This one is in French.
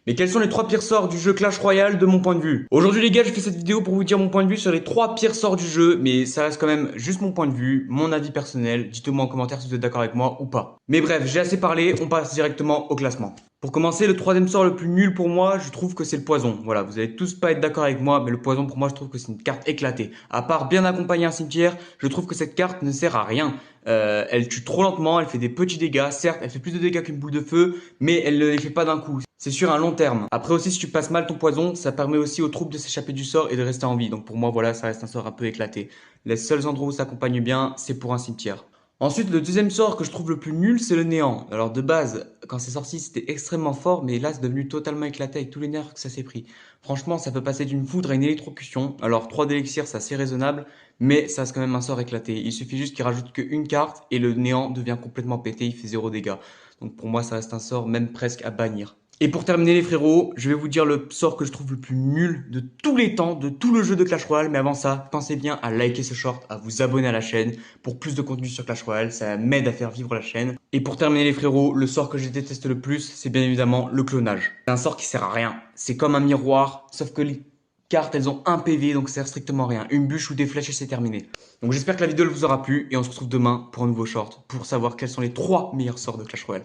Mais quels sont les 3 pires sorts du jeu Clash Royale de mon point de vue? Aujourd'hui les gars, je fais cette vidéo pour vous dire mon point de vue sur les 3 pires sorts du jeu, mais ça reste quand même juste mon point de vue, mon avis personnel. Dites-moi en commentaire si vous êtes d'accord avec moi ou pas. Mais bref, j'ai assez parlé, on passe directement au classement. Pour commencer, le troisième sort le plus nul pour moi, je trouve que c'est le poison. Voilà, vous allez tous pas être d'accord avec moi, mais le poison pour moi, je trouve que c'est une carte éclatée. À part bien accompagner un cimetière, je trouve que cette carte ne sert à rien. Elle tue trop lentement, elle fait des petits dégâts. Certes, elle fait plus de dégâts qu'une boule de feu, mais elle ne les fait pas d'un coup. C'est sur un long terme. Après aussi, si tu passes mal ton poison, ça permet aussi aux troupes de s'échapper du sort et de rester en vie. Donc pour moi, voilà, ça reste un sort un peu éclaté. Les seuls endroits où ça accompagne bien, c'est pour un cimetière. Ensuite, le deuxième sort que je trouve le plus nul, c'est le néant. Alors de base, quand c'est sorti, c'était extrêmement fort, mais là, c'est devenu totalement éclaté avec tous les nerfs que ça s'est pris. Franchement, ça peut passer d'une foudre à une électrocution. Alors 3 d'élixir, c'est assez raisonnable, mais ça reste quand même un sort éclaté. Il suffit juste qu'il rajoute qu'une carte et le néant devient complètement pété, il fait 0 dégâts. Donc pour moi, ça reste un sort même presque à bannir. Et pour terminer les frérots, je vais vous dire le sort que je trouve le plus nul de tous les temps, de tout le jeu de Clash Royale. Mais avant ça, pensez bien à liker ce short, à vous abonner à la chaîne pour plus de contenu sur Clash Royale. Ça m'aide à faire vivre la chaîne. Et pour terminer les frérots, le sort que je déteste le plus, c'est bien évidemment le clonage. C'est un sort qui sert à rien. C'est comme un miroir, sauf que les cartes, elles ont un PV, donc ça sert strictement à rien. Une bûche ou des flèches et c'est terminé. Donc j'espère que la vidéo vous aura plu et on se retrouve demain pour un nouveau short pour savoir quels sont les 3 meilleurs sorts de Clash Royale.